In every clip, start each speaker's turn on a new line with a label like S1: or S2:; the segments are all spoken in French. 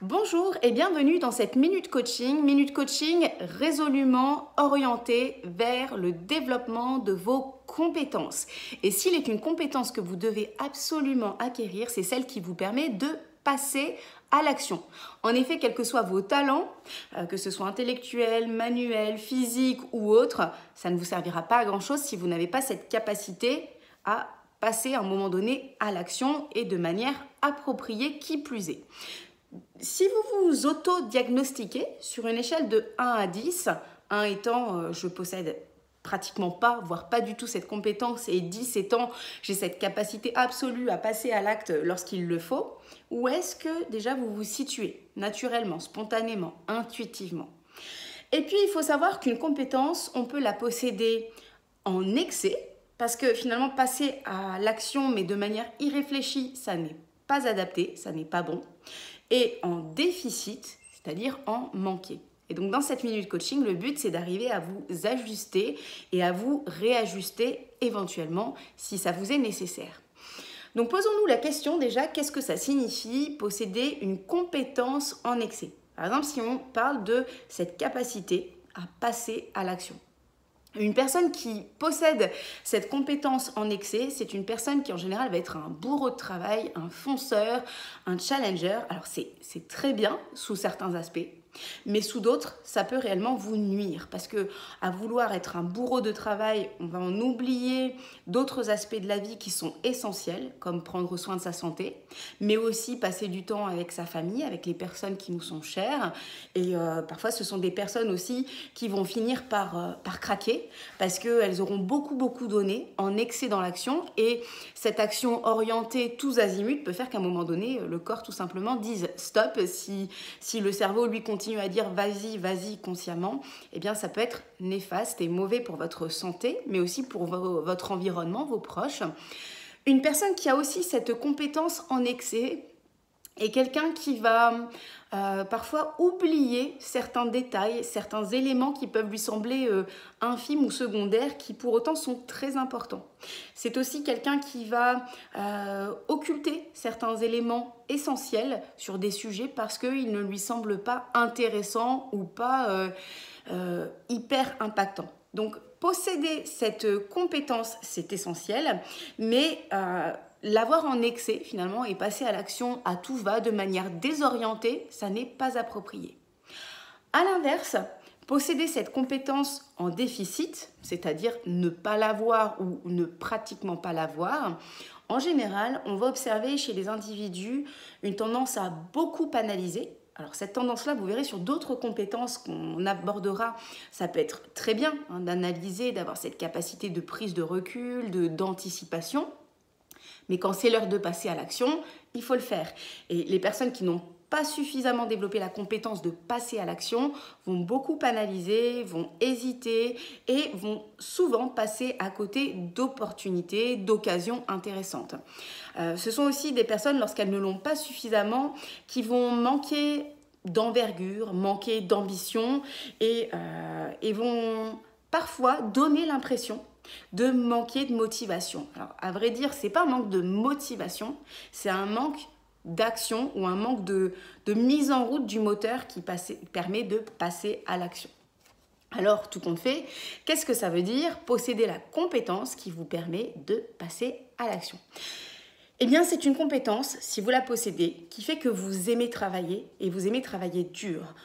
S1: Bonjour et bienvenue dans cette Minute Coaching résolument orientée vers le développement de vos compétences. Et s'il est une compétence que vous devez absolument acquérir, c'est celle qui vous permet de passer à l'action. En effet, quels que soient vos talents, que ce soit intellectuel, manuel, physique ou autre, ça ne vous servira pas à grand-chose si vous n'avez pas cette capacité à passer à un moment donné à l'action et de manière appropriée qui plus est. Si vous vous auto-diagnostiquez sur une échelle de 1 à 10, 1 étant je possède pratiquement pas, voire pas du tout cette compétence, et 10 étant j'ai cette capacité absolue à passer à l'acte lorsqu'il le faut, où est-ce que déjà vous vous situez naturellement, spontanément, intuitivement? Et puis il faut savoir qu'une compétence, on peut la posséder en excès, parce que finalement passer à l'action mais de manière irréfléchie, ça n'est pas adapté, ça n'est pas bon, et en déficit, c'est-à-dire en manquer. Et donc dans cette minute coaching, le but c'est d'arriver à vous ajuster et à vous réajuster éventuellement si ça vous est nécessaire. Donc posons-nous la question déjà, qu'est-ce que ça signifie posséder une compétence en excès? Par exemple, si on parle de cette capacité à passer à l'action. Une personne qui possède cette compétence en excès, c'est une personne qui en général va être un bourreau de travail, un fonceur, un challenger. Alors c'est très bien sous certains aspects, mais sous d'autres, ça peut réellement vous nuire parce que à vouloir être un bourreau de travail, on va en oublier d'autres aspects de la vie qui sont essentiels, comme prendre soin de sa santé, mais aussi passer du temps avec sa famille, avec les personnes qui nous sont chères. Et parfois, ce sont des personnes aussi qui vont finir par craquer parce qu'elles auront beaucoup donné en excès dans l'action, et cette action orientée tous azimuts peut faire qu'à un moment donné, le corps tout simplement dise stop. Si le cerveau lui continue à dire vas-y consciemment, eh bien ça peut être néfaste et mauvais pour votre santé, mais aussi pour votre environnement, vos proches. Une personne qui a aussi cette compétence en excès est quelqu'un qui va parfois oublier certains détails, certains éléments qui peuvent lui sembler infimes ou secondaires, qui pour autant sont très importants. C'est aussi quelqu'un qui va occulter certains éléments essentiels sur des sujets parce qu'ils ne lui semblent pas intéressants ou pas hyper impactants. Donc posséder cette compétence, c'est essentiel, mais l'avoir en excès finalement et passer à l'action à tout va de manière désorientée, ça n'est pas approprié. À l'inverse, posséder cette compétence en déficit, c'est-à-dire ne pas l'avoir ou ne pratiquement pas l'avoir, en général, on va observer chez les individus une tendance à beaucoup analyser. Alors cette tendance-là, vous verrez sur d'autres compétences qu'on abordera, ça peut être très bien d'analyser, d'avoir cette capacité de prise de recul, d'anticipation. Mais quand c'est l'heure de passer à l'action, il faut le faire. Et les personnes qui n'ont pas suffisamment développé la compétence de passer à l'action vont beaucoup analyser, vont hésiter et vont souvent passer à côté d'opportunités, d'occasions intéressantes. Ce sont aussi des personnes, lorsqu'elles ne l'ont pas suffisamment, qui vont manquer d'envergure, manquer d'ambition et vont parfois donner l'impression de manquer de motivation. Alors, à vrai dire, c'est pas un manque de motivation, c'est un manque d'action ou un manque de mise en route du moteur qui permet de passer à l'action. Alors, tout compte fait, qu'est-ce que ça veut dire posséder la compétence qui vous permet de passer à l'action? Eh bien, c'est une compétence, si vous la possédez, qui fait que vous aimez travailler et vous aimez travailler dur.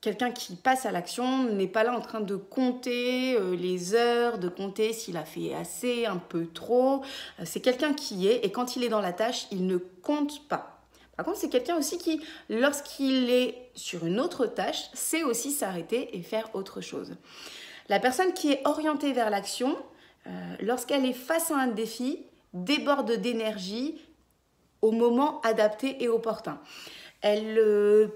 S1: Quelqu'un qui passe à l'action n'est pas là en train de compter les heures, de compter s'il a fait assez, un peu trop. C'est quelqu'un qui y est, et quand il est dans la tâche, il ne compte pas. Par contre, c'est quelqu'un aussi qui, lorsqu'il est sur une autre tâche, sait aussi s'arrêter et faire autre chose. La personne qui est orientée vers l'action, lorsqu'elle est face à un défi, déborde d'énergie au moment adapté et opportun. Elle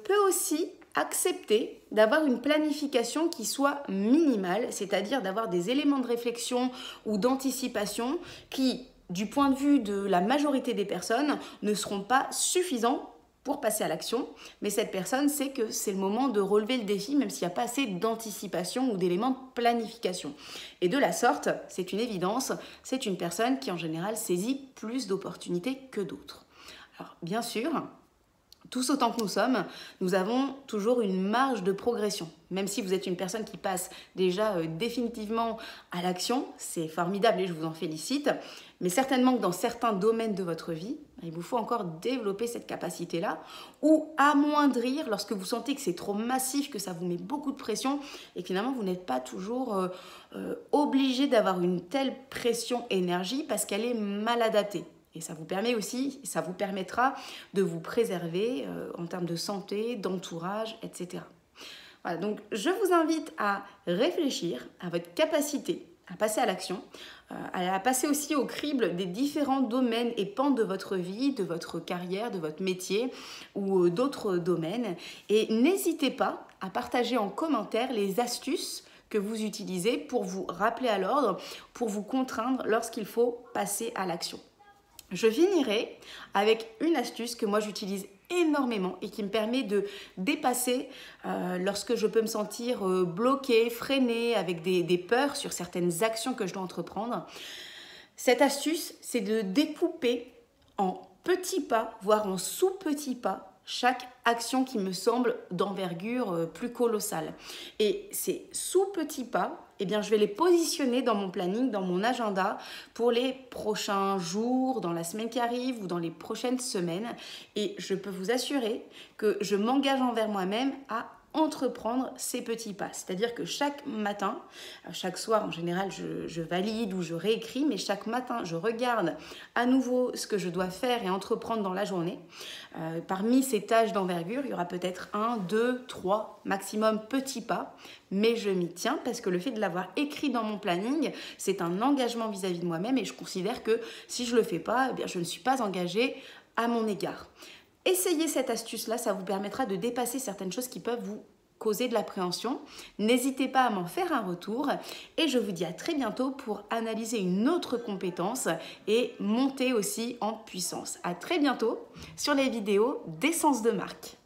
S1: peut aussi accepter d'avoir une planification qui soit minimale, c'est-à-dire d'avoir des éléments de réflexion ou d'anticipation qui, du point de vue de la majorité des personnes, ne seront pas suffisants pour passer à l'action, mais cette personne sait que c'est le moment de relever le défi, même s'il n'y a pas assez d'anticipation ou d'éléments de planification. Et de la sorte, c'est une évidence, c'est une personne qui en général saisit plus d'opportunités que d'autres. Alors bien sûr, Tous autant que nous sommes, nous avons toujours une marge de progression. Même si vous êtes une personne qui passe déjà définitivement à l'action, c'est formidable et je vous en félicite. Mais certainement que dans certains domaines de votre vie, il vous faut encore développer cette capacité-là ou amoindrir lorsque vous sentez que c'est trop massif, que ça vous met beaucoup de pression et que finalement vous n'êtes pas toujours obligé d'avoir une telle pression énergie parce qu'elle est mal adaptée. Et ça vous permet aussi, ça vous permettra de vous préserver en termes de santé, d'entourage, etc. Voilà, donc je vous invite à réfléchir à votre capacité à passer à l'action, à passer aussi au crible des différents domaines et pans de votre vie, de votre carrière, de votre métier ou d'autres domaines. Et n'hésitez pas à partager en commentaire les astuces que vous utilisez pour vous rappeler à l'ordre, pour vous contraindre lorsqu'il faut passer à l'action. Je finirai avec une astuce que moi j'utilise énormément et qui me permet de dépasser lorsque je peux me sentir bloquée, freinée, avec des peurs sur certaines actions que je dois entreprendre. Cette astuce, c'est de découper en petits pas, voire en sous-petits pas, chaque action qui me semble d'envergure plus colossale. Et ces sous-petits pas, eh bien, je vais les positionner dans mon planning, dans mon agenda pour les prochains jours, dans la semaine qui arrive ou dans les prochaines semaines. Et je peux vous assurer que je m'engage envers moi-même à entreprendre ces petits pas. C'est-à-dire que chaque matin, chaque soir en général, je valide ou je réécris, mais chaque matin, je regarde à nouveau ce que je dois faire et entreprendre dans la journée. Parmi ces tâches d'envergure, il y aura peut-être 1, 2, 3 maximum petits pas, mais je m'y tiens parce que le fait de l'avoir écrit dans mon planning, c'est un engagement vis-à-vis de moi-même et je considère que si je ne le fais pas, eh bien, je ne suis pas engagée à mon égard. Essayez cette astuce-là, ça vous permettra de dépasser certaines choses qui peuvent vous causer de l'appréhension. N'hésitez pas à m'en faire un retour et je vous dis à très bientôt pour analyser une autre compétence et monter aussi en puissance. À très bientôt sur les vidéos d'Essence de marque.